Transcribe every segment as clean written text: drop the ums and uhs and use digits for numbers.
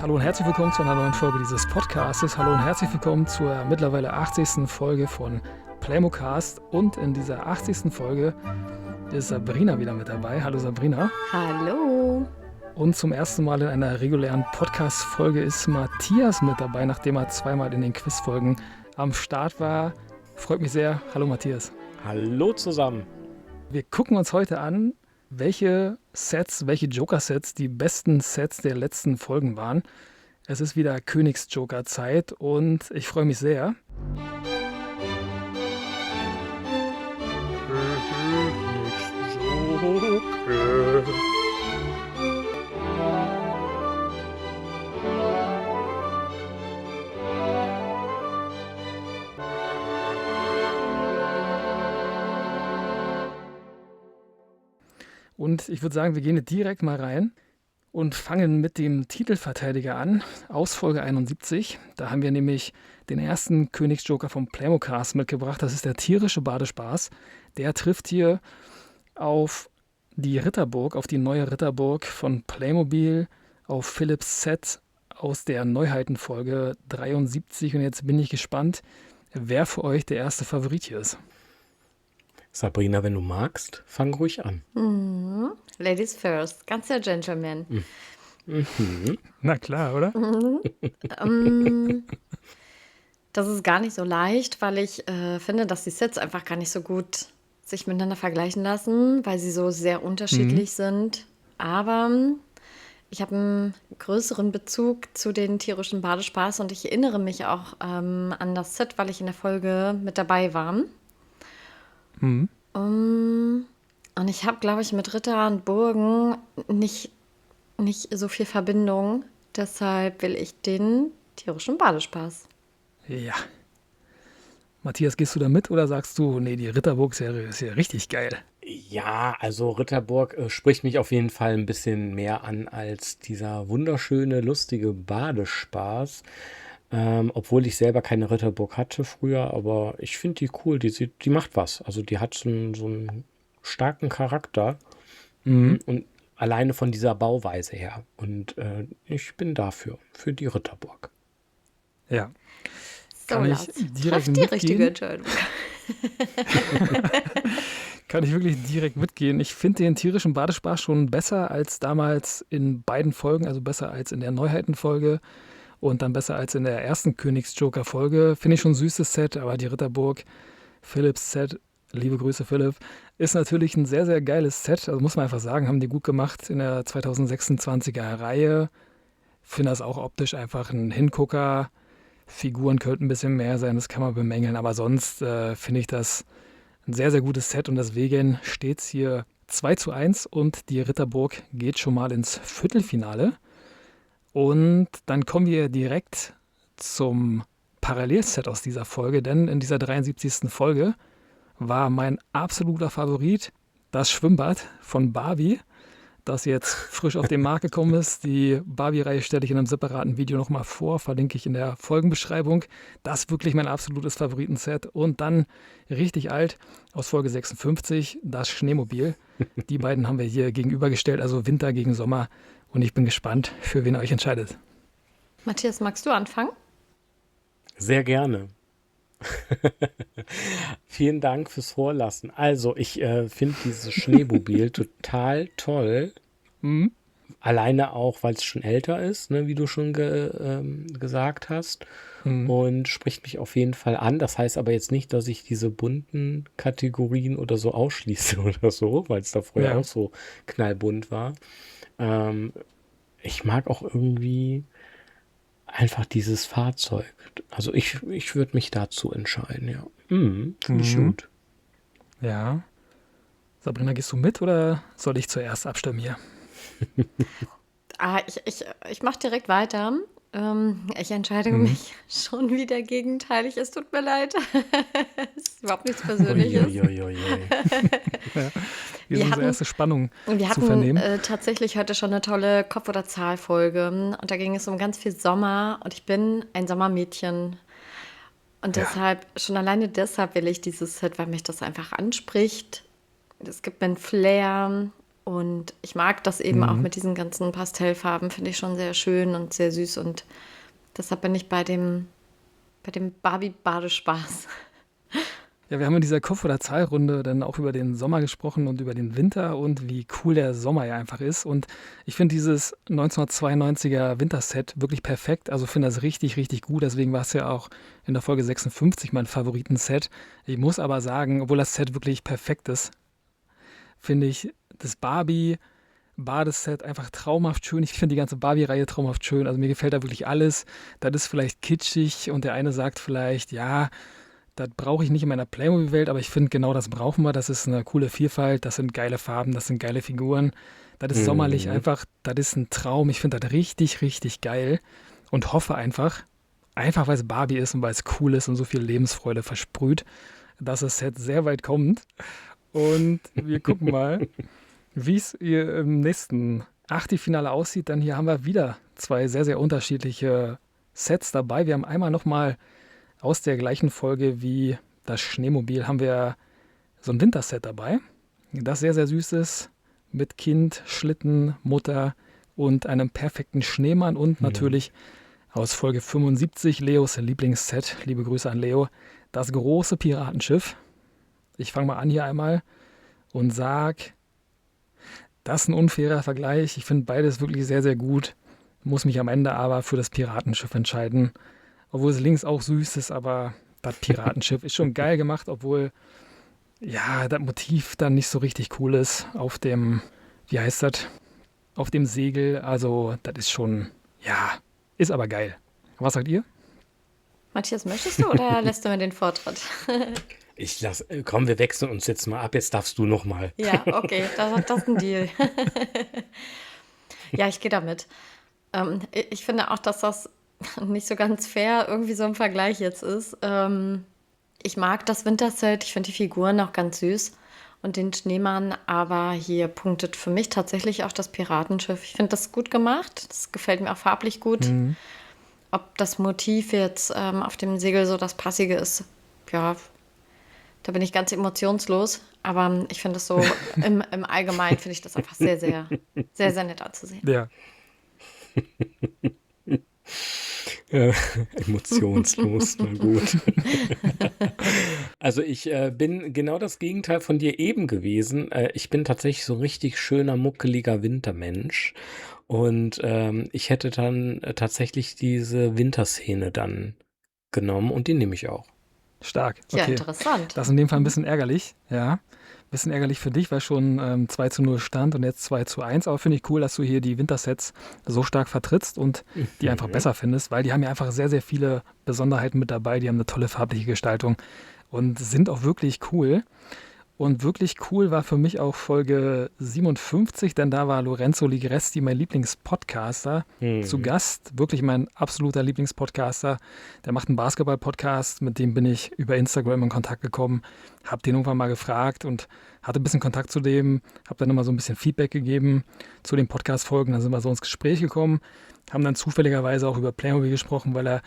Hallo und herzlich willkommen zu einer neuen Folge dieses Podcastes. Hallo und herzlich willkommen zur mittlerweile 80. Folge von Playmocast. Und in dieser 80. Folge ist Sabrina wieder mit dabei. Hallo Sabrina. Hallo. Und zum ersten Mal in einer regulären Podcast-Folge ist Matthias mit dabei, nachdem er zweimal in den Quizfolgen am Start war. Freut mich sehr. Hallo Matthias. Hallo zusammen. Wir gucken uns heute an, welche Joker-Sets die besten Sets der letzten Folgen waren. Es ist wieder Königs-Joker-Zeit und ich freue mich sehr. Königs-Joker. Und ich würde sagen, wir gehen direkt mal rein und fangen mit dem Titelverteidiger an, aus Folge 71. Da haben wir nämlich den ersten Königsjoker vom Playmocast mitgebracht. Das ist der tierische Badespaß. Der trifft hier auf die Ritterburg, auf die neue Ritterburg von Playmobil, auf Philips Set aus der Neuheitenfolge 73. Und jetzt bin ich gespannt, wer für euch der erste Favorit hier ist. Sabrina, wenn du magst, fang ruhig an. Ladies first, ganz der Gentleman. Na klar, oder? Das ist gar nicht so leicht, weil ich finde, dass die Sets einfach gar nicht so gut sich miteinander vergleichen lassen, weil sie so sehr unterschiedlich sind. Aber ich habe einen größeren Bezug zu den tierischen Badespaß und ich erinnere mich auch an das Set, weil ich in der Folge mit dabei war. Und ich habe, glaube ich, mit Ritter und Burgen nicht so viel Verbindung. Deshalb will ich den tierischen Badespaß. Ja. Matthias, gehst du da mit oder sagst du, nee, die Ritterburg-Serie ist ja richtig geil? Ja, also Ritterburg spricht mich auf jeden Fall ein bisschen mehr an als dieser wunderschöne, lustige Badespaß. Obwohl ich selber keine Ritterburg hatte früher, aber ich finde die cool, die macht was. Also die hat so einen starken Charakter und alleine von dieser Bauweise her. Und ich bin dafür, für die Ritterburg. Ja. So, Kann ich Lars, direkt treff die richtige mitgehen? Entscheidung. Kann ich wirklich direkt mitgehen. Ich finde den tierischen Badespaß schon besser als damals in beiden Folgen, also besser als in der Neuheitenfolge und dann besser als in der ersten Königs-Joker-Folge. Finde ich schon ein süßes Set, aber die Ritterburg, Philips Set, liebe Grüße Philipp, ist natürlich ein sehr, sehr geiles Set. Also muss man einfach sagen, haben die gut gemacht in der 2026er Reihe. Finde das auch optisch einfach ein Hingucker. Figuren könnten ein bisschen mehr sein, das kann man bemängeln, aber sonst finde ich das ein sehr, sehr gutes Set und deswegen steht es hier 2:1 und die Ritterburg geht schon mal ins Viertelfinale. Und dann kommen wir direkt zum Parallelset aus dieser Folge, denn in dieser 73. Folge war mein absoluter Favorit das Schwimmbad von Barbie, das jetzt frisch auf den Markt gekommen ist. Die Barbie-Reihe stelle ich in einem separaten Video nochmal vor, verlinke ich in der Folgenbeschreibung. Das ist wirklich mein absolutes Favoritenset. Und dann richtig alt aus Folge 56, das Schneemobil. Die beiden haben wir hier gegenübergestellt, also Winter gegen Sommer. Und ich bin gespannt, für wen ihr euch entscheidet. Matthias, magst du anfangen? Sehr gerne. Vielen Dank fürs Vorlassen. Also, ich finde dieses Schneemobil total toll. Alleine auch, weil es schon älter ist, ne, wie du schon gesagt hast. Und spricht mich auf jeden Fall an. Das heißt aber jetzt nicht, dass ich diese bunten Kategorien oder so ausschließe oder so, weil es da früher auch so knallbunt war. Ich mag auch irgendwie einfach dieses Fahrzeug. Also ich würde mich dazu entscheiden, ja. Finde ich gut. Ja. Sabrina, gehst du mit oder soll ich zuerst abstimmen hier? Ich mache direkt weiter. Ich entscheide mich schon wieder gegenteilig. Es tut mir leid. Es ist überhaupt nichts Persönliches. Ja. Hier ist unsere erste Spannung Wir zu hatten vernehmen. tatsächlich heute schon eine tolle Kopf- oder Zahlfolge. Und da ging es um ganz viel Sommer. Und ich bin ein Sommermädchen. Und deshalb, schon alleine deshalb will ich dieses Set, weil mich das einfach anspricht. Es gibt mir einen Flair. Und ich mag das eben auch Mhm. mit diesen ganzen Pastellfarben, finde ich schon sehr schön und sehr süß. Und deshalb bin ich bei dem Barbie-Badespaß. Ja, wir haben in dieser Kopf- oder Zahlrunde dann auch über den Sommer gesprochen und über den Winter und wie cool der Sommer ja einfach ist. Und ich finde dieses 1992er Winterset wirklich perfekt. Also finde das richtig, richtig gut. Deswegen war es ja auch in der Folge 56 mein Favoritenset. Ich muss aber sagen, obwohl das Set wirklich perfekt ist, finde ich das Barbie-Badeset einfach traumhaft schön. Ich finde die ganze Barbie-Reihe traumhaft schön. Also mir gefällt da wirklich alles. Das ist vielleicht kitschig und der eine sagt vielleicht, ja, das brauche ich nicht in meiner Playmobil-Welt, aber ich finde, genau das brauchen wir. Das ist eine coole Vielfalt, das sind geile Farben, das sind geile Figuren. Das ist sommerlich Mhm. einfach, das ist ein Traum. Ich finde das richtig, richtig geil und hoffe einfach weil es Barbie ist und weil es cool ist und so viel Lebensfreude versprüht, dass das Set sehr weit kommt. Und wir gucken mal, wie es hier im nächsten Achtelfinale aussieht. Dann hier haben wir wieder zwei sehr, sehr unterschiedliche Sets dabei. Wir haben einmal nochmal aus der gleichen Folge wie das Schneemobil haben wir so ein Winterset dabei, das sehr, sehr süß ist, mit Kind, Schlitten, Mutter und einem perfekten Schneemann und Mhm. natürlich aus Folge 75 Leos Lieblingsset, liebe Grüße an Leo, das große Piratenschiff. Ich fange mal an hier einmal und sag, das ist ein unfairer Vergleich. Ich finde beides wirklich sehr, sehr gut, muss mich am Ende aber für das Piratenschiff entscheiden. Obwohl es links auch süß ist, aber das Piratenschiff ist schon geil gemacht, obwohl, ja, das Motiv dann nicht so richtig cool ist auf dem, wie heißt das, auf dem Segel. Also, das ist schon, ja, ist aber geil. Was sagt ihr? Matthias, möchtest du oder lässt du mir den Vortritt? Komm, wir wechseln uns jetzt mal ab. Jetzt darfst du noch mal. Ja, okay, das ist ein Deal. Ja, ich gehe damit. Ich finde auch, dass das nicht so ganz fair irgendwie so ein Vergleich jetzt ist. Ich mag das Winterset, ich finde die Figuren auch ganz süß und den Schneemann, aber hier punktet für mich tatsächlich auch das Piratenschiff. Ich finde das gut gemacht, das gefällt mir auch farblich gut. Mhm. Ob das Motiv jetzt auf dem Segel so das Passige ist, ja, da bin ich ganz emotionslos. Aber ich finde es so im Allgemeinen finde ich das einfach sehr, sehr, sehr, sehr nett anzusehen. Ja, Äh, Emotionslos, na gut. Also ich bin genau das Gegenteil von dir eben gewesen. Ich bin tatsächlich so ein richtig schöner, muckeliger Wintermensch. Und ich hätte dann tatsächlich diese Winterszene dann genommen und die nehme ich auch. stark. Ja, Okay. interessant. Das ist in dem Fall ein bisschen ärgerlich, ja. Ein bisschen ärgerlich für dich, weil schon 2:0 stand und jetzt 2:1. Aber finde ich cool, dass du hier die Wintersets so stark vertrittst und die einfach Mhm. besser findest, weil die haben ja einfach sehr, sehr viele Besonderheiten mit dabei. Die haben eine tolle farbliche Gestaltung und sind auch wirklich cool. Und wirklich cool war für mich auch Folge 57, denn da war Lorenzo Ligresti, mein Lieblingspodcaster, zu Mhm. Gast. Wirklich mein absoluter Lieblingspodcaster. Der macht einen Basketball-Podcast, mit dem bin ich über Instagram in Kontakt gekommen, habe den irgendwann mal gefragt und hatte ein bisschen Kontakt zu dem, habe dann immer so ein bisschen Feedback gegeben zu den Podcast-Folgen. Dann sind wir so ins Gespräch gekommen, haben dann zufälligerweise auch über Playmobil gesprochen, weil er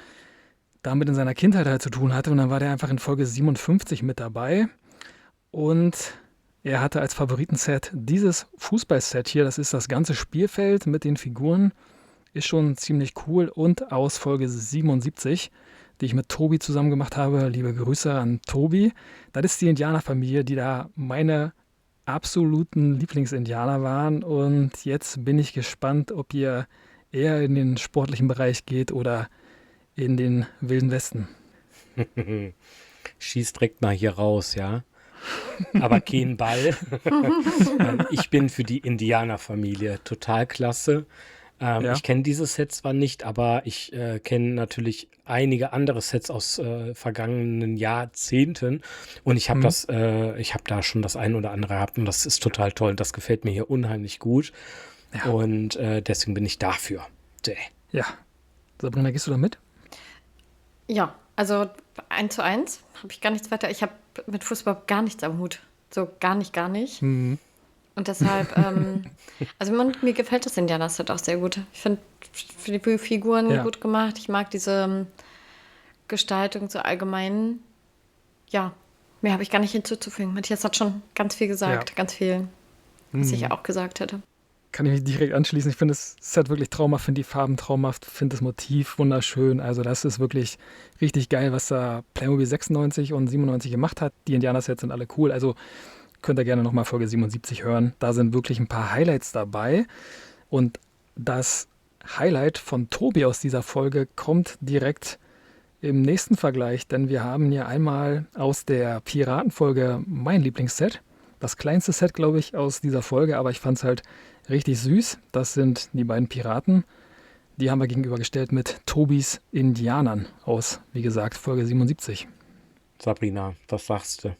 damit in seiner Kindheit halt zu tun hatte. Und dann war der einfach in Folge 57 mit dabei. Und er hatte als Favoritenset dieses Fußballset hier. Das ist das ganze Spielfeld mit den Figuren. Ist schon ziemlich cool. Und aus Folge 77, die ich mit Tobi zusammen gemacht habe. Liebe Grüße an Tobi. Das ist die Indianerfamilie, die da meine absoluten Lieblingsindianer waren. Und jetzt bin ich gespannt, ob ihr eher in den sportlichen Bereich geht oder in den Wilden Westen. Schieß direkt mal hier raus, ja. Aber kein Ball. Ich bin für die Indianerfamilie. Total klasse. Ich Ja. kenne diese Sets zwar nicht, aber ich kenne natürlich einige andere Sets aus vergangenen Jahrzehnten. Und Hm. ich habe da schon das ein oder andere gehabt und das ist total toll. Das gefällt mir hier unheimlich gut. Ja. Und deswegen bin ich dafür. Däh. Ja. Sabrina, gehst du da mit? Ja, also 1:1 habe ich gar nichts weiter. Ich habe mit Fußball gar nichts am Hut. So gar nicht, gar nicht. Hm. Und deshalb, also mir gefällt das Indianer-Set auch sehr gut. Ich finde die Figuren Ja. gut gemacht. Ich mag diese Gestaltung so allgemein. Ja, mehr habe ich gar nicht hinzuzufügen. Matthias hat schon ganz viel Ja. gesagt, ganz viel was ich auch gesagt hätte. Kann ich mich direkt anschließen. Ich finde das Set wirklich traumhaft, finde die Farben traumhaft, finde das Motiv wunderschön. Also das ist wirklich richtig geil, was da Playmobil 96 und 97 gemacht hat. Die Indianer-Sets sind alle cool. Also könnt ihr gerne nochmal Folge 77 hören. Da sind wirklich ein paar Highlights dabei. Und das Highlight von Tobi aus dieser Folge kommt direkt im nächsten Vergleich, denn wir haben hier einmal aus der Piratenfolge mein Lieblingsset. Das kleinste Set, glaube ich, aus dieser Folge, aber ich fand es halt richtig süß. Das sind die beiden Piraten. Die haben wir gegenübergestellt mit Tobis Indianern aus, wie gesagt, Folge 77. Sabrina, was sagst du?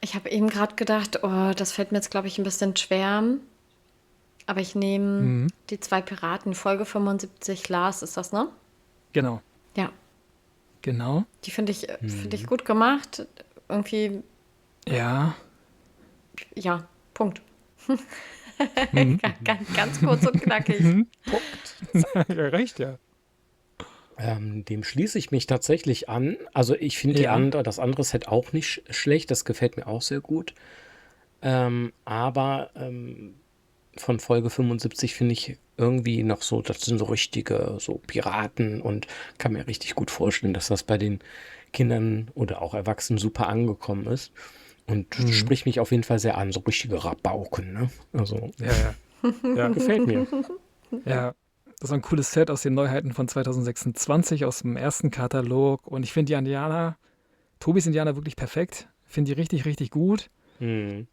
Ich habe eben gerade gedacht, oh, das fällt mir jetzt, glaube ich, ein bisschen schwer. Aber ich nehme die zwei Piraten, Folge 75, Lars ist das, ne? Genau, Ja, genau. die finde ich gut gemacht. Irgendwie, Ja, ja, Punkt. Ganz kurz und knackig. ja, recht, ja. Dem schließe ich mich tatsächlich an. Also ich finde Ja. das andere Set auch nicht schlecht. Das gefällt mir auch sehr gut. Aber von Folge 75 finde ich irgendwie noch so, das sind so richtige so Piraten und kann mir richtig gut vorstellen, dass das bei den Kindern oder auch Erwachsenen super angekommen ist. Und spricht mich auf jeden Fall sehr an, so richtige Rabauken, ne? Also Ja, ja. Ja, gefällt mir. ja. Das war ein cooles Set aus den Neuheiten von 2026, aus dem ersten Katalog. Und ich finde die Indianer, Tobis Indianer wirklich perfekt. Finde die richtig, richtig gut. Hm.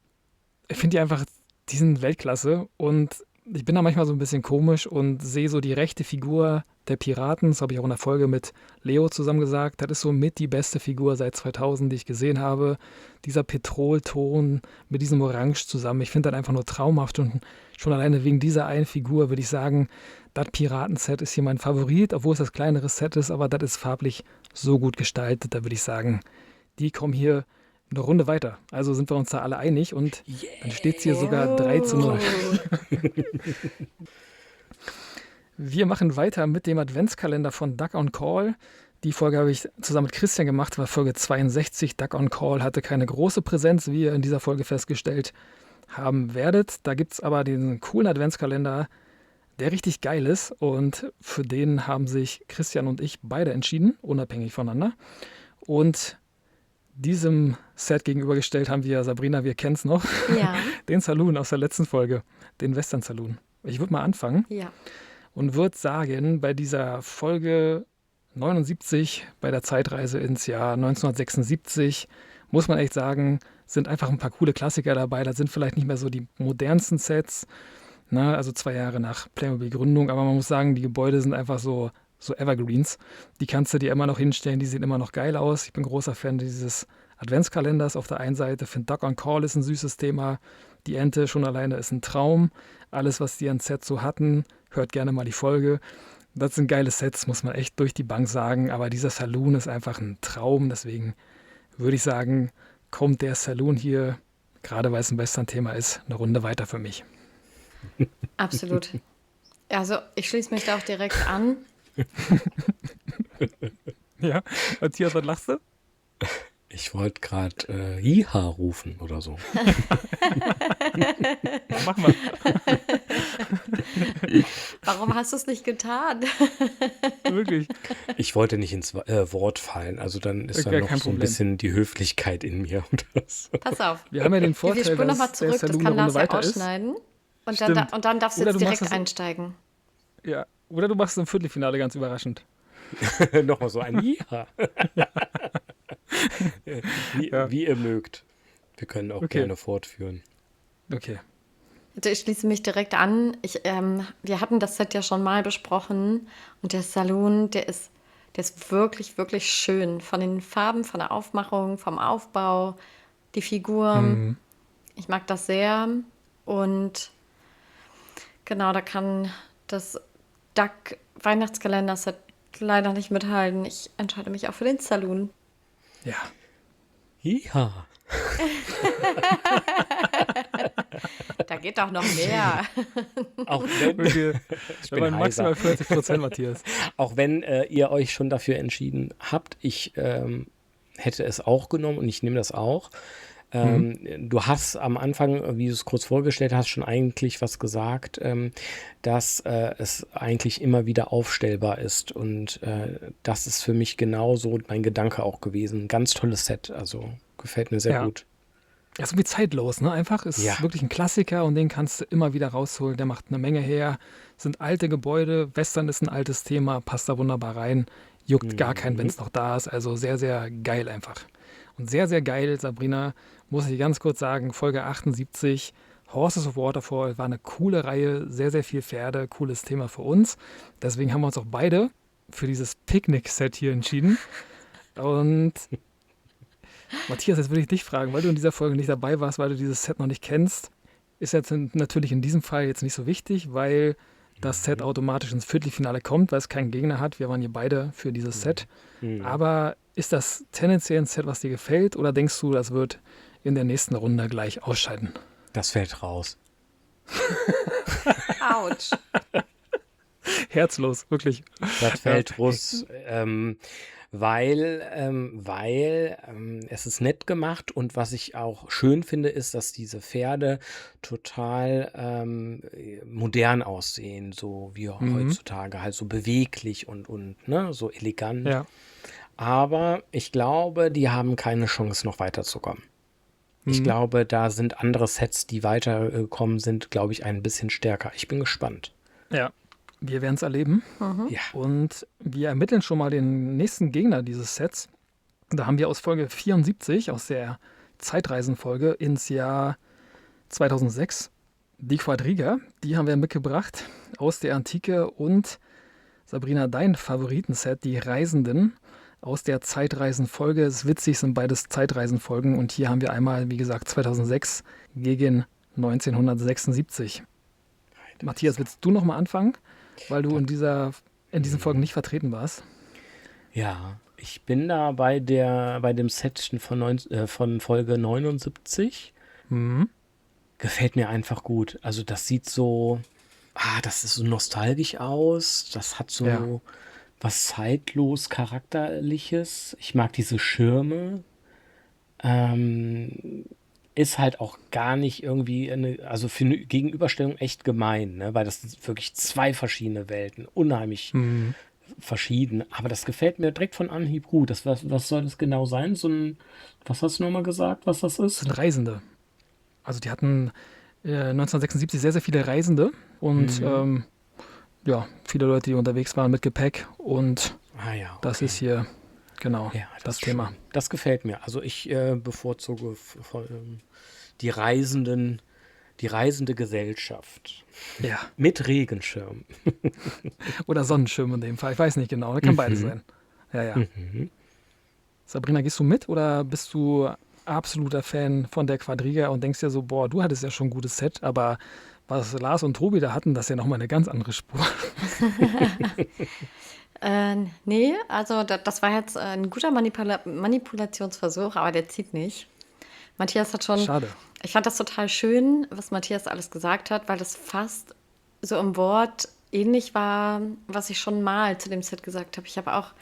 Ich finde die einfach, die sind Weltklasse. Und ich bin da manchmal so ein bisschen komisch und sehe so die rechte Figur der Piraten. Das habe ich auch in der Folge mit Leo zusammen gesagt. Das ist so mit die beste Figur seit 2000, die ich gesehen habe. Dieser Petrolton mit diesem Orange zusammen. Ich finde das einfach nur traumhaft. Und schon alleine wegen dieser einen Figur würde ich sagen, das Piratenset ist hier mein Favorit, obwohl es das kleinere Set ist, aber das ist farblich so gut gestaltet. Da würde ich sagen, die kommen hier eine Runde weiter. Also sind wir uns da alle einig und dann steht es hier sogar 3:0. Wir machen weiter mit dem Adventskalender von Duck on Call. Die Folge habe ich zusammen mit Christian gemacht, war Folge 62. Duck on Call hatte keine große Präsenz, wie ihr in dieser Folge festgestellt haben werdet. Da gibt es aber diesen coolen Adventskalender, der richtig geil ist. Und für den haben sich Christian und ich beide entschieden, unabhängig voneinander. Und diesem Set gegenübergestellt haben wir, Sabrina, wir kennen es noch, Ja, den Saloon aus der letzten Folge, den Western Saloon. Ich würde mal anfangen ja. und würde sagen, bei dieser Folge 79, bei der Zeitreise ins Jahr 1976, muss man echt sagen, sind einfach ein paar coole Klassiker dabei. Das sind vielleicht nicht mehr so die modernsten Sets, ne? Also 2 Jahre nach Playmobil-Gründung, aber man muss sagen, die Gebäude sind einfach so Evergreens. Die kannst du dir immer noch hinstellen, die sehen immer noch geil aus. Ich bin großer Fan dieses Adventskalenders auf der einen Seite. Finde Duck on Call ist ein süßes Thema. Die Ente schon alleine ist ein Traum. Alles, was die an Sets so hatten, hört gerne mal die Folge. Das sind geile Sets, muss man echt durch die Bank sagen. Aber dieser Saloon ist einfach ein Traum. Deswegen würde ich sagen, kommt der Saloon hier, gerade weil es ein Western-Thema ist, eine Runde weiter für mich. Absolut. Also ich schließe mich da auch direkt an. Ja, Matthias, was lachst du? Ich wollte gerade Jiha rufen oder so. Mach mal. Warum hast du es nicht getan? Wirklich. Ich wollte nicht ins Wort fallen, also dann ist Gar dann noch kein so ein Problem. bisschen die Höflichkeit in mir. Oder so. Pass auf. Wir haben ja den Wir Vorteil, spulen nochmal dass der zurück, das Saloon kann eine Runde Lars ja weiter ist. ausschneiden. Und Stimmt. dann darfst du Oder jetzt du machst direkt das- einsteigen. Ja, oder du machst es im Viertelfinale ganz überraschend. Nochmal so ein Jiha. Ja. Wie ihr mögt. Wir können auch Okay. gerne fortführen. Okay. Also ich schließe mich direkt an. Wir hatten das Set ja schon mal besprochen und der Saloon, der ist wirklich, wirklich schön. Von den Farben, von der Aufmachung, vom Aufbau, die Figuren. Ich mag das sehr. Und genau, da kann das Duck Weihnachtskalender-Set leider nicht mithalten. Ich entscheide mich auch für den Saloon. Ja. Jiha. Da geht doch noch mehr. Auch wenn, Okay. ich Wir waren bin maximal heiser. 40%, Matthias. Auch wenn ihr euch schon dafür entschieden habt, ich hätte es auch genommen und ich nehme das auch. Mhm. Du hast am Anfang, wie du es kurz vorgestellt hast, schon eigentlich was gesagt, dass es eigentlich immer wieder aufstellbar ist. Und das ist für mich genauso mein Gedanke auch gewesen. Ganz tolles Set, also gefällt mir sehr Ja. gut. Ja, so wie zeitlos, ne? Einfach Ja. ist wirklich ein Klassiker und den kannst du immer wieder rausholen. Der macht eine Menge her. Sind alte Gebäude. Western ist ein altes Thema, passt da wunderbar rein. Juckt gar keinen, wenn Mhm. es noch da ist. Also sehr, sehr geil einfach. Und sehr, sehr geil, Sabrina, muss ich ganz kurz sagen, Folge 78, Horses of Waterfall, war eine coole Reihe, sehr, sehr viel Pferde, cooles Thema für uns. Deswegen haben wir uns auch beide für dieses Picknick-Set hier entschieden. Und Matthias, jetzt will ich dich fragen, weil du in dieser Folge nicht dabei warst, weil du dieses Set noch nicht kennst, ist jetzt natürlich in diesem Fall jetzt nicht so wichtig, weil das Set Mhm. automatisch ins Viertelfinale kommt, weil es keinen Gegner hat. Wir waren hier beide für dieses Set. Mhm. Aber ist das tendenziell ein Set, was dir gefällt, oder denkst du, das wird in der nächsten Runde gleich ausscheiden? Das fällt raus. Autsch. Herzlos, wirklich. Das Ja. fällt raus, weil es ist nett gemacht und was ich auch schön finde, ist, dass diese Pferde total modern aussehen, so wie Mhm. heutzutage, halt so beweglich und ne, so elegant. Ja. Aber ich glaube, die haben keine Chance, noch weiterzukommen. Ich Mhm. glaube, da sind andere Sets, die weitergekommen sind, glaube ich, ein bisschen stärker. Ich bin gespannt. Ja. Wir werden es erleben. Ja. Und wir ermitteln schon mal den nächsten Gegner dieses Sets. Da haben wir aus Folge 74, aus der Zeitreisenfolge ins Jahr 2006, die Quadriga. Die haben wir mitgebracht aus der Antike und Sabrina, dein Favoritenset, die Reisenden aus der Zeitreisenfolge. Es ist witzig, sind beides Zeitreisenfolgen und hier haben wir einmal, wie gesagt, 2006 gegen 1976. Matthias, willst du noch mal anfangen, weil du in diesen Folgen nicht vertreten warst? Ja, ich bin da bei dem Set von Folge 79. Mhm. Gefällt mir einfach gut. Also das sieht so, das ist so nostalgisch aus. Das hat Ja. so was zeitlos Charakterliches. Ich mag diese Schirme. Ist halt auch gar nicht irgendwie also für eine Gegenüberstellung echt gemein, ne? Weil das sind wirklich zwei verschiedene Welten, unheimlich Mhm. verschieden. Aber das gefällt mir direkt von Anhieb gut. Was soll das genau sein? Was hast du nochmal gesagt, was das Das ist? sind Reisende. Also die hatten 1976 sehr, sehr viele Reisende und Mhm. ja, viele Leute, die unterwegs waren mit Gepäck und Ah ja, das ist okay. hier genau Ja, das das ist Thema. schön. Das gefällt mir. Also ich bevorzuge die die reisende Gesellschaft Ja, mit Regenschirm. oder Sonnenschirm in dem Fall. Ich weiß nicht genau, kann beides Mhm. sein. Ja, ja. Mhm. Sabrina, gehst du mit oder bist du absoluter Fan von der Quadriga und denkst dir so, boah, du hattest ja schon ein gutes Set, aber was Lars und Tobi da hatten, das ist ja nochmal eine ganz andere Spur. Nee, also das war jetzt ein guter Manipulationsversuch, aber der zieht nicht. Matthias hat schon, Schade. ich fand das total schön, was Matthias alles gesagt hat, weil das fast so im Wort ähnlich war, was ich schon mal zu dem Set gesagt habe. Ich habe auch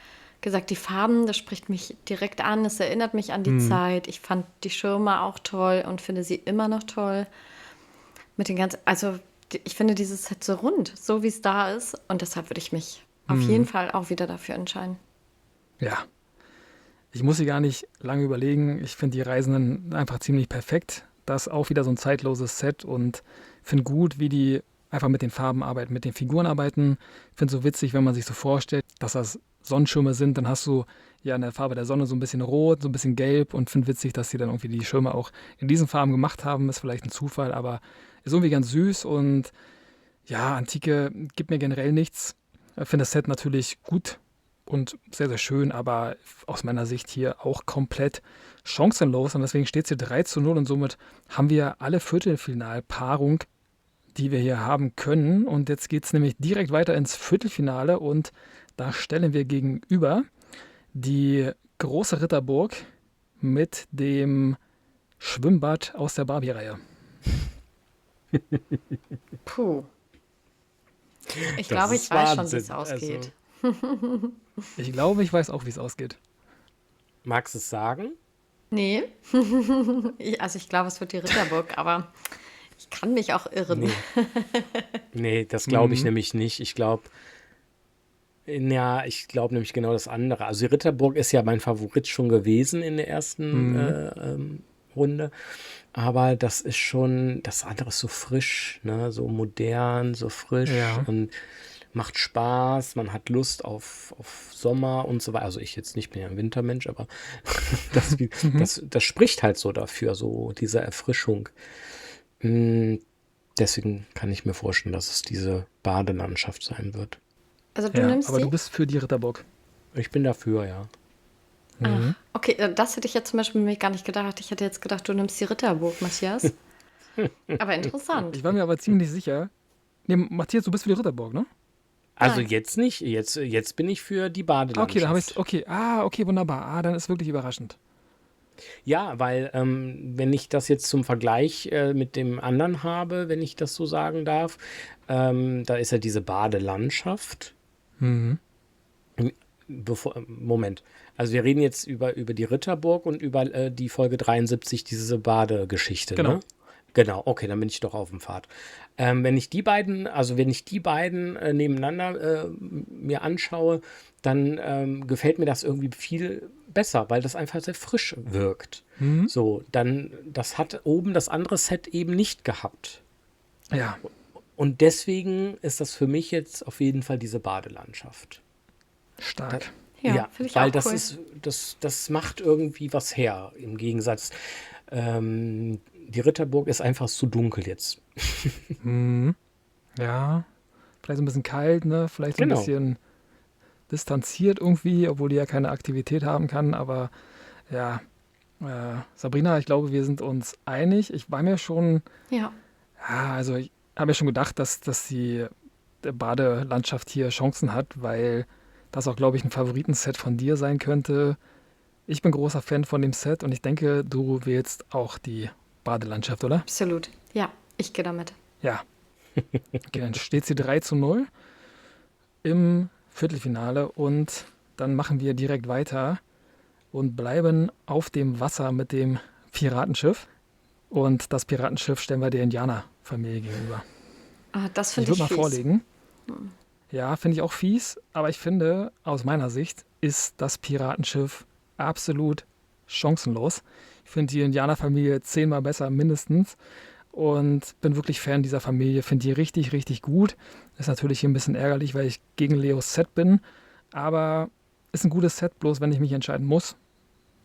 gesagt, die Farben, das spricht mich direkt an, es erinnert mich an die Mhm. Zeit. Ich fand die Schirme auch toll und finde sie immer noch toll. Mit den ganzen, also ich finde dieses Set so rund, so wie es da ist. Und deshalb würde ich mich auf jeden Mhm. Fall auch wieder dafür entscheiden. Ja, ich muss sie gar nicht lange überlegen. Ich finde die Reisenden einfach ziemlich perfekt. Das ist auch wieder so ein zeitloses Set und finde gut, wie die einfach mit den Farben arbeiten, mit den Figuren arbeiten. Finde so witzig, wenn man sich so vorstellt, dass das Sonnenschirme sind, dann hast du ja in der Farbe der Sonne so ein bisschen rot, so ein bisschen gelb und finde witzig, dass sie dann irgendwie die Schirme auch in diesen Farben gemacht haben. Ist vielleicht ein Zufall, aber ist irgendwie ganz süß und ja, Antike gibt mir generell nichts. Ich finde das Set natürlich gut und sehr, sehr schön, aber aus meiner Sicht hier auch komplett chancenlos. Und deswegen steht es hier 3:0 und somit haben wir alle Viertelfinalpaarung, die wir hier haben können. Und jetzt geht es nämlich direkt weiter ins Viertelfinale und da stellen wir gegenüber die große Ritterburg mit dem Schwimmbad aus der Barbie-Reihe. Puh. Ich Das glaube, ich ist weiß schon, wie es Wahnsinn. Also, ausgeht. Ich glaube, ich weiß auch, wie es ausgeht. magst du es sagen? Nee. Also ich glaube, es wird die Ritterburg, aber ich kann mich auch irren. Nee, nee, das glaube ich Mhm. nämlich nicht. Ich glaube nämlich genau das andere. Also die Ritterburg ist ja mein Favorit schon gewesen in der ersten Mhm. Runde. Aber das ist schon, das andere ist so frisch, ne? So modern, so frisch Ja. und macht Spaß. Man hat Lust auf Sommer und so weiter. Also ich jetzt nicht, bin ja ein Wintermensch, aber das, Mhm. das spricht halt so dafür, so diese Erfrischung. Mm, Deswegen kann ich mir vorstellen, dass es diese Badelandschaft sein wird. Also du Ja, nimmst aber du die? bist für die Ritterburg. Ich bin dafür, ja. Mhm. Ach, okay, das hätte ich jetzt zum Beispiel mir gar nicht gedacht. Ich hätte jetzt gedacht, du nimmst die Ritterburg, Matthias. Aber interessant. Ich war mir aber ziemlich sicher. Nee, Matthias, du bist für die Ritterburg, ne? Also Nein. jetzt nicht. Jetzt bin ich für die Ah, okay, dann habe ich es. Badelandschaft. Okay, okay, wunderbar. Da ist wirklich überraschend. Ja, weil wenn ich das jetzt zum Vergleich mit dem anderen habe, wenn ich das so sagen darf, da ist ja diese Badelandschaft. Mhm. Moment. Also wir reden jetzt über die Ritterburg und über die Folge 73, diese Badegeschichte, ne? Genau. Genau, okay, dann bin ich doch auf dem Pfad. Wenn ich die beiden nebeneinander mir anschaue, dann gefällt mir das irgendwie viel besser, weil das einfach sehr frisch wirkt. Mhm. So, dann, das hat oben das andere Set eben nicht gehabt. Ja, Und deswegen ist das für mich jetzt auf jeden Fall diese Badelandschaft. Da, stark. Ja, ja, finde ich weil auch das cool. ist, das macht irgendwie was her. Im Gegensatz, die Ritterburg ist einfach zu dunkel jetzt. Mhm. Ja, vielleicht so ein bisschen kalt, ne? Vielleicht so ein Genau. bisschen distanziert irgendwie, obwohl die ja keine Aktivität haben kann. Aber ja, Sabrina, ich glaube, wir sind uns einig. Ich war mir schon, Ja, also ich habe mir schon gedacht, dass die Badelandschaft hier Chancen hat, weil das auch, glaube ich, ein Favoritenset von dir sein könnte. Ich bin großer Fan von dem Set und ich denke, du wählst auch die Badelandschaft, oder? absolut. Ja, ich gehe damit. Ja, okay, dann steht sie 3:0 im Viertelfinale und dann machen wir direkt weiter und bleiben auf dem Wasser mit dem Piratenschiff. Und das Piratenschiff stellen wir der Indianerfamilie gegenüber. Ah, das Ich finde würde ich mal fies. vorlegen. Ja, finde ich auch fies, aber ich finde, aus meiner Sicht ist das Piratenschiff absolut chancenlos. Ich finde die Indianerfamilie 10-mal besser mindestens und bin wirklich Fan dieser Familie. Finde die richtig, richtig gut. Ist natürlich hier ein bisschen ärgerlich, weil ich gegen Leos Set bin, aber ist ein gutes Set, bloß wenn ich mich entscheiden muss,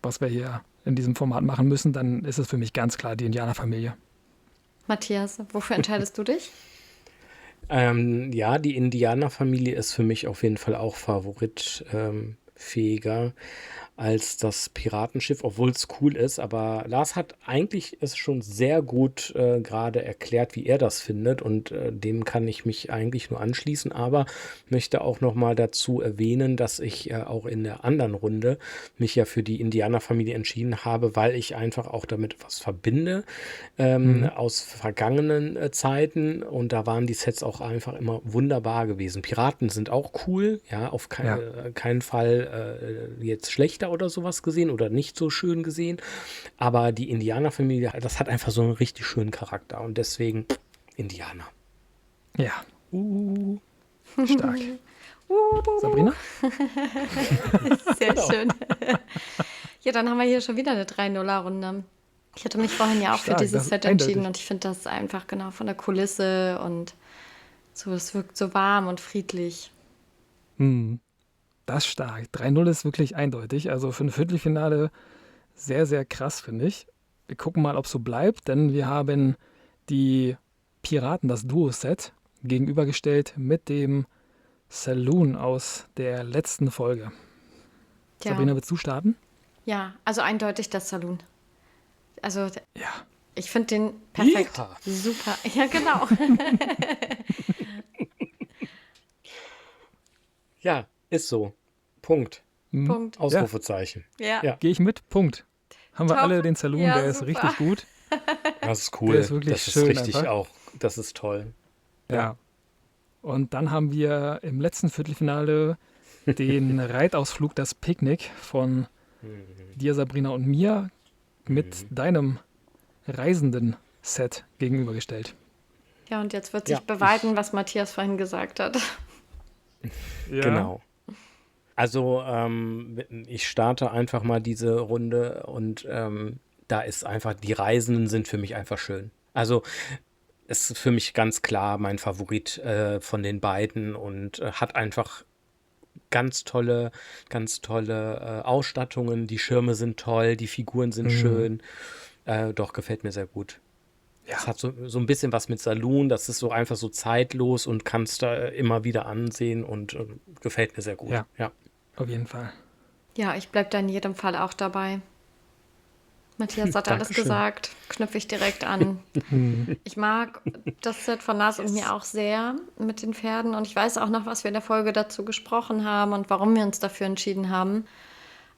was wir hier in diesem Format machen müssen, dann ist es für mich ganz klar die Indianerfamilie. Matthias, wofür entscheidest du dich? Ja, die Indianerfamilie ist für mich auf jeden Fall auch favoritfähiger als das Piratenschiff, obwohl es cool ist. Aber Lars hat eigentlich es schon sehr gut gerade erklärt, wie er das findet. Und dem kann ich mich eigentlich nur anschließen. Aber möchte auch noch mal dazu erwähnen, dass ich auch in der anderen Runde mich ja für die Indianerfamilie entschieden habe, weil ich einfach auch damit was verbinde Mhm. aus vergangenen Zeiten. Und da waren die Sets auch einfach immer wunderbar gewesen. Piraten sind auch cool, ja, auf Ja, keinen Fall jetzt schlechter oder sowas gesehen oder nicht so schön gesehen. Aber die Indianerfamilie, das hat einfach so einen richtig schönen Charakter. Und deswegen Indianer. ja, Uh, stark. Uh, Sabrina? sehr genau. schön. Ja, dann haben wir hier schon wieder eine 3-0er-Runde. Ich hatte mich vorhin ja auch für Stark, das dieses ist Set entschieden eindeutig. und ich finde das einfach genau von der Kulisse und so, es wirkt so warm und friedlich. Mhm. Das ist stark. 3:0 ist wirklich eindeutig. Also für ein Viertelfinale sehr, sehr krass, finde ich. Wir gucken mal, ob es so bleibt, denn wir haben die Piraten, das Duo-Set, gegenübergestellt mit dem Saloon aus der letzten Folge. Ja, Sabrina, willst du starten? ja, also eindeutig das Saloon. Also Ja. ich finde den perfekt. Ja, Super. Ja, genau. ja, ist so. Punkt. Hm. Punkt. Ja, Ausrufezeichen. Ja, Ja, gehe ich mit. Punkt. Haben wir alle top. den Saloon, Ja, der ist super. richtig gut. das ist Der ist cool. wirklich Das ist schön richtig einfach. auch. Das ist toll. Ja. Ja. Und dann haben wir im letzten Viertelfinale den Reitausflug, das Picknick von dir, Sabrina und mir mit deinem Reisenden-Set gegenübergestellt. Ja, und jetzt wird Ja, sich beweisen, was Matthias vorhin gesagt hat. Ja. genau. Also ich starte einfach mal diese Runde und da ist einfach, die Reisenden sind für mich einfach schön. Also es ist für mich ganz klar mein Favorit von den beiden und hat einfach ganz tolle Ausstattungen. Die Schirme sind toll, die Figuren sind schön. Doch, gefällt mir sehr gut. Ja. Es hat so ein bisschen was mit Saloon, das ist so einfach so zeitlos und kannst da immer wieder ansehen und gefällt mir sehr gut. Ja. Ja. Auf jeden Fall. Ja, ich bleibe da in jedem Fall auch dabei. Matthias hat alles Dankeschön. gesagt, knüpfe ich direkt an. Ich mag das Set von Nas und mir auch sehr mit den Pferden und ich weiß auch noch, was wir in der Folge dazu gesprochen haben und warum wir uns dafür entschieden haben.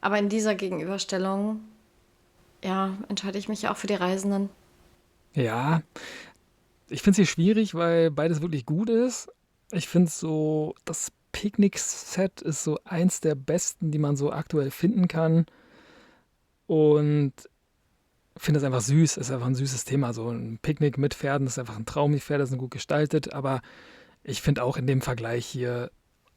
Aber in dieser Gegenüberstellung, ja, entscheide ich mich auch für die Reisenden. Ja, ich finde es hier schwierig, weil beides wirklich gut ist. Ich finde so, das Picknick-Set ist so eins der besten, die man so aktuell finden kann. Und finde es einfach süß, ist einfach ein süßes Thema. So ein Picknick mit Pferden ist einfach ein Traum. Die Pferde sind gut gestaltet, aber ich finde auch in dem Vergleich hier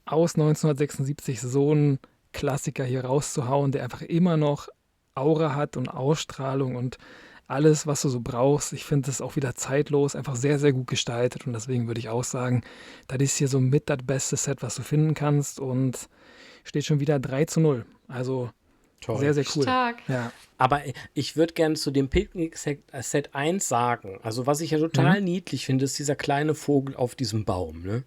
aus 1976 so einen Klassiker hier rauszuhauen, der einfach immer noch Aura hat und Ausstrahlung und alles, was du so brauchst. Ich finde es auch wieder zeitlos, einfach sehr, sehr gut gestaltet und deswegen würde ich auch sagen, das ist hier so mit das beste Set, was du finden kannst und steht schon wieder 3:0. Also Toll. sehr, sehr cool. Stark. Ja, Aber ich würde gerne zu dem Picknick-Set 1 sagen. Also was ich ja total niedlich finde, ist dieser kleine Vogel auf diesem Baum. Ne?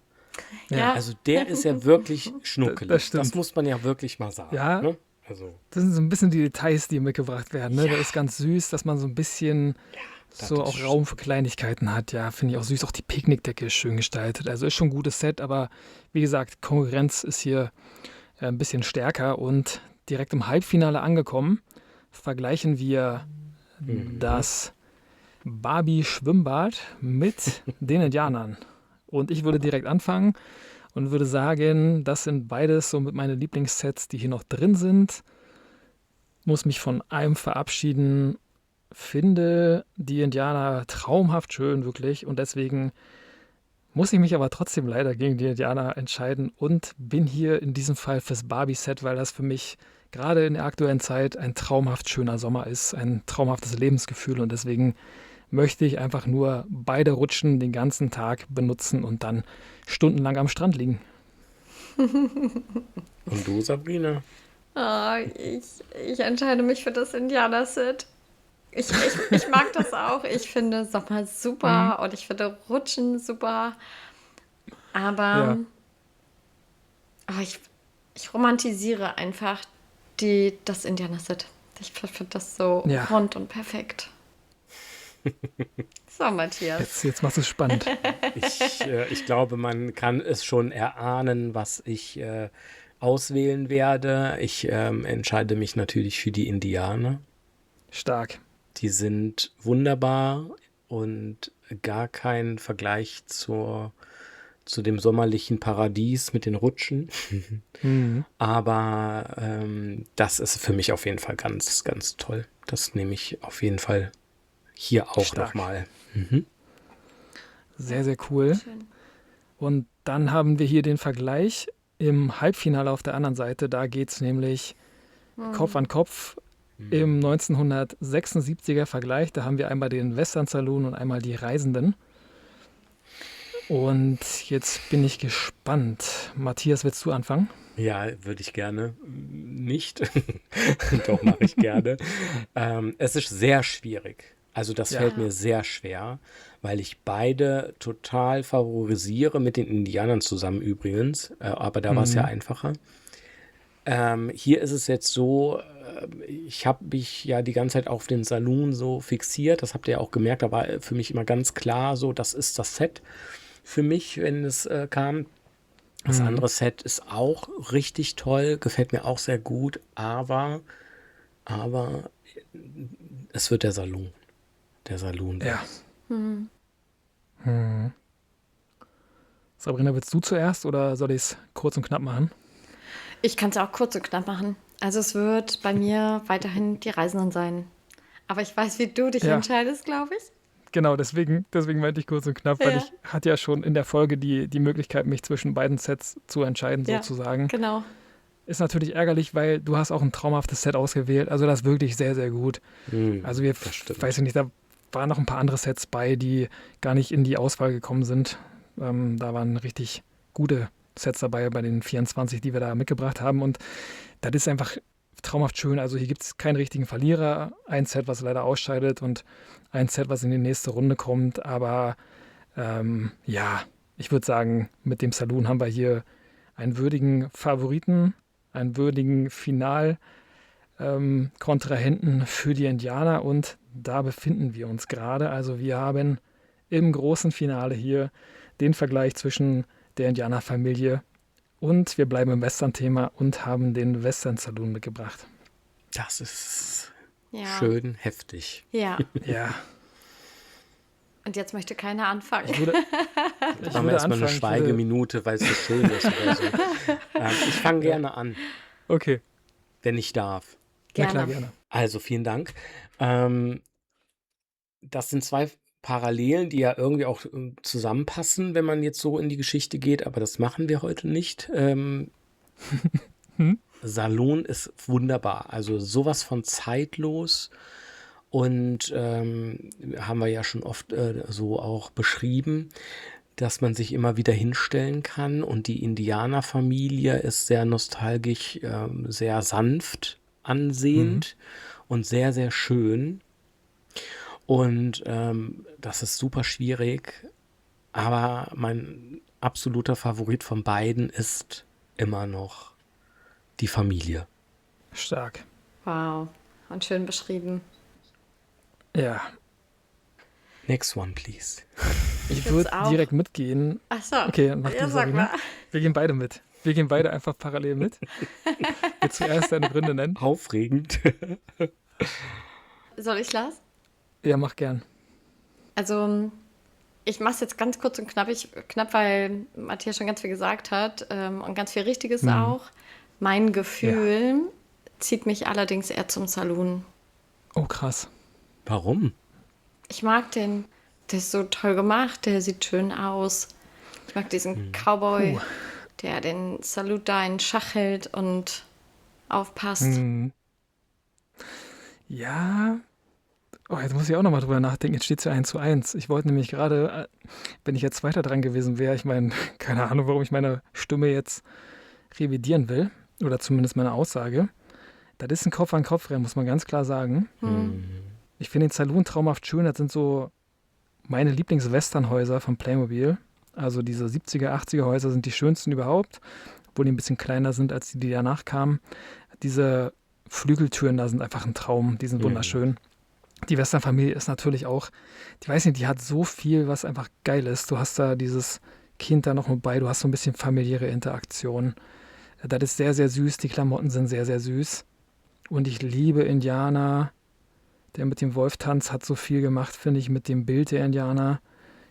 Ja. Also der ist ja wirklich schnuckelig. Das stimmt. Das muss man ja wirklich mal sagen. Ja. Ne? Also das sind so ein bisschen die Details, die mitgebracht werden. Ne? Das ist ganz süß, dass man so ein bisschen das so ist auch Raum für Kleinigkeiten hat. Ja, finde ich auch süß. Auch die Picknickdecke ist schön gestaltet. Also ist schon ein gutes Set, aber wie gesagt, Konkurrenz ist hier ein bisschen stärker und direkt im Halbfinale angekommen, vergleichen wir das Barbie-Schwimmbad mit den Indianern. Und ich würde direkt anfangen und würde sagen, das sind beides so mit meine Lieblingssets, die hier noch drin sind. Muss mich von einem verabschieden. Finde die Indianer traumhaft schön, wirklich. Und deswegen muss ich mich aber trotzdem leider gegen die Indianer entscheiden und bin hier in diesem Fall fürs Barbie-Set, weil das für mich gerade in der aktuellen Zeit ein traumhaft schöner Sommer ist, ein traumhaftes Lebensgefühl und deswegen möchte ich einfach nur beide Rutschen den ganzen Tag benutzen und dann stundenlang am Strand liegen. und du, Sabrina? Ich entscheide mich für das Indianer-Set. Ich mag das auch. Ich finde Sommer super und ich finde Rutschen super. Aber ich romantisiere einfach das Indianer-Set. Ich finde das so Ja. rund und perfekt. So, Matthias. Jetzt machst du es spannend. Ich glaube, man kann es schon erahnen, was ich auswählen werde. Ich entscheide mich natürlich für die Indianer. Stark. Die sind wunderbar und gar kein Vergleich zu dem sommerlichen Paradies mit den Rutschen. Aber das ist für mich auf jeden Fall ganz, ganz toll. Das nehme ich auf jeden Fall hier auch Stark. nochmal. Sehr, sehr cool. Schön. Und dann haben wir hier den Vergleich im Halbfinale auf der anderen Seite. Da geht es nämlich Kopf an Kopf im 1976er Vergleich. Da haben wir einmal den Western Saloon und einmal die Reisenden. Und jetzt bin ich gespannt. Matthias, willst du anfangen? Ja, würde ich gerne. Nicht. Doch, mache ich gerne. Es ist sehr schwierig. Also das Ja. fällt mir sehr schwer, weil ich beide total favorisiere, mit den Indianern zusammen übrigens. Aber da war es ja einfacher. Hier ist es jetzt so, ich habe mich ja die ganze Zeit auf den Saloon so fixiert. Das habt ihr ja auch gemerkt. Da war für mich immer ganz klar so, das ist das Set für mich, wenn es kam. Das andere Set ist auch richtig toll, gefällt mir auch sehr gut, aber es wird der Saloon. Der Saloon. Ja. Sabrina, willst du zuerst oder soll ich es kurz und knapp machen? Ich kann es auch kurz und knapp machen. Also es wird bei mir weiterhin die Reisenden sein. Aber ich weiß, wie du dich Ja. entscheidest, glaube ich. Genau, deswegen meinte ich kurz und knapp, weil Ja. ich hatte ja schon in der Folge die Möglichkeit, mich zwischen beiden Sets zu entscheiden, Ja, sozusagen. genau. Ist natürlich ärgerlich, weil du hast auch ein traumhaftes Set ausgewählt. Also das ist wirklich sehr, sehr gut. Also Das stimmt. weiß ich nicht, da waren noch ein paar andere Sets bei, die gar nicht in die Auswahl gekommen sind. Da waren richtig gute Sets dabei bei den 24, die wir da mitgebracht haben. Und das ist einfach traumhaft schön. Also hier gibt es keinen richtigen Verlierer. Ein Set, was leider ausscheidet und ein Set, was in die nächste Runde kommt. Aber ja, ich würde sagen, mit dem Saloon haben wir hier einen würdigen Favoriten, einen würdigen Kontrahenten für die Indianer und da befinden wir uns gerade. Also wir haben im großen Finale hier den Vergleich zwischen der Indianerfamilie und wir bleiben im Western-Thema und haben den Western Saloon mitgebracht. Das ist Ja. schön heftig. Ja. Ja, Und jetzt möchte keiner anfangen. ich würde Machen wir würde erstmal eine anfangen. Schweigeminute, weil es so schön ist oder so. Ich fange gerne an, Okay, wenn ich darf. na klar, Gerne. gerne. Also vielen Dank. Das sind zwei Parallelen, die ja irgendwie auch zusammenpassen, wenn man jetzt so in die Geschichte geht, aber das machen wir heute nicht. Saloon ist wunderbar, also sowas von zeitlos und haben wir ja schon oft so auch beschrieben, dass man sich immer wieder hinstellen kann und die Indianerfamilie ist sehr nostalgisch, sehr sanft ansehend und sehr, sehr schön. Und das ist super schwierig, aber mein absoluter Favorit von beiden ist immer noch die Familie. Stark. Wow. Und schön beschrieben. Ja, Next one, please. ich würd's würde auch. direkt mitgehen. Ach so. Okay, dann mach Ja, du, sag Sabrina. mal. Wir gehen beide mit. Wir gehen beide einfach parallel mit. Willst du zuerst deine Gründe nennen? Aufregend. Soll ich, Lars? Ja, mach gern. Also, ich mache es jetzt ganz kurz und knapp, weil Matthias schon ganz viel gesagt hat und ganz viel Richtiges auch. Mein Gefühl zieht mich allerdings eher zum Saloon. Oh, krass. Warum? Ich mag den. Der ist so toll gemacht, der sieht schön aus. Ich mag diesen Cowboy, der den Salut da in Schach hält und aufpasst. Ja. Oh, jetzt muss ich auch nochmal drüber nachdenken. Jetzt steht es ja 1:1. Ich wollte nämlich gerade, wenn ich jetzt weiter dran gewesen wäre, ich meine, keine Ahnung, warum ich meine Stimme jetzt revidieren will. Oder zumindest meine Aussage. Das ist ein Kopf-an-Kopf-Rennen, muss man ganz klar sagen. Ich finde den Saloon traumhaft schön. Das sind so meine Lieblings-Westernhäuser von Playmobil. Also diese 70er, 80er Häuser sind die schönsten überhaupt, obwohl die ein bisschen kleiner sind als die danach kamen. Diese Flügeltüren da sind einfach ein Traum, die sind wunderschön. Die Westernfamilie ist natürlich auch, ich weiß nicht, die hat so viel, was einfach geil ist. Du hast da dieses Kind da noch mit bei, du hast so ein bisschen familiäre Interaktion. Das ist sehr, sehr süß, die Klamotten sind sehr, sehr süß. Und ich liebe Indianer. Der mit dem Wolftanz hat so viel gemacht, finde ich, mit dem Bild der Indianer.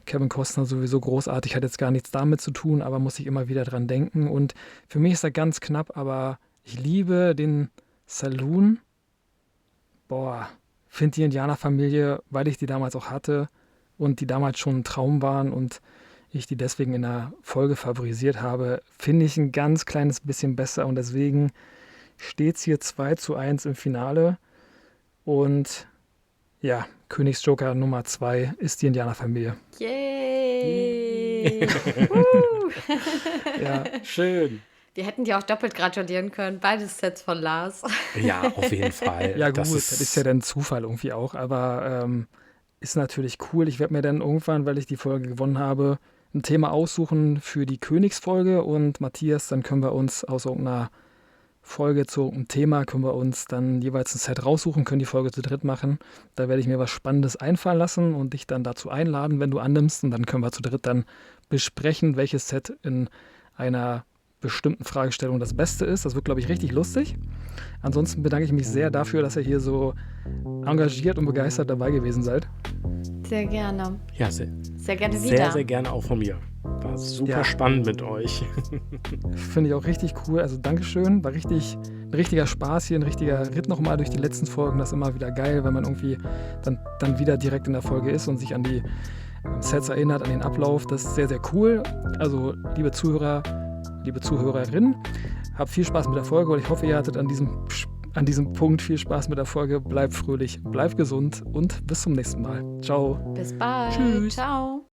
Kevin Costner sowieso großartig, hat jetzt gar nichts damit zu tun, aber muss ich immer wieder dran denken. Und für mich ist er ganz knapp, aber ich liebe den Saloon. Boah, finde die Indianerfamilie, weil ich die damals auch hatte und die damals schon ein Traum waren und ich die deswegen in der Folge favorisiert habe, finde ich ein ganz kleines bisschen besser und deswegen steht es hier 2:1 im Finale. Und ja, Königsjoker Nummer 2 ist die Indianerfamilie. Yay! Ja, Schön. Wir hätten die auch doppelt gratulieren können. Beide Sets von Lars. Ja, auf jeden Fall. ja gut, das ist ja dann Zufall irgendwie auch, aber ist natürlich cool. Ich werde mir dann irgendwann, weil ich die Folge gewonnen habe, ein Thema aussuchen für die Königsfolge und Matthias, dann können wir uns aus irgendeiner Folge zu einem Thema, können wir uns dann jeweils ein Set raussuchen, können die Folge zu dritt machen. Da werde ich mir was Spannendes einfallen lassen und dich dann dazu einladen, wenn du annimmst. Und dann können wir zu dritt dann besprechen, welches Set in einer bestimmten Fragestellung das Beste ist. Das wird, glaube ich, richtig lustig. Ansonsten bedanke ich mich sehr dafür, dass ihr hier so engagiert und begeistert dabei gewesen seid. Sehr gerne. Ja, sehr, Sehr gerne wieder. sehr gerne auch von mir. War war super Ja, spannend mit euch. finde ich auch richtig cool. Also Dankeschön. War ein richtiger Spaß hier, ein richtiger Ritt nochmal durch die letzten Folgen. Das ist immer wieder geil, wenn man irgendwie dann wieder direkt in der Folge ist und sich an die Sets erinnert, an den Ablauf. Das ist sehr, sehr cool. Also, liebe Zuhörer, liebe Zuhörerinnen, habt viel Spaß mit der Folge und ich hoffe, ihr hattet an diesem Punkt viel Spaß mit der Folge. Bleibt fröhlich, bleibt gesund und bis zum nächsten Mal. Ciao. Bis bald. Tschüss. Ciao.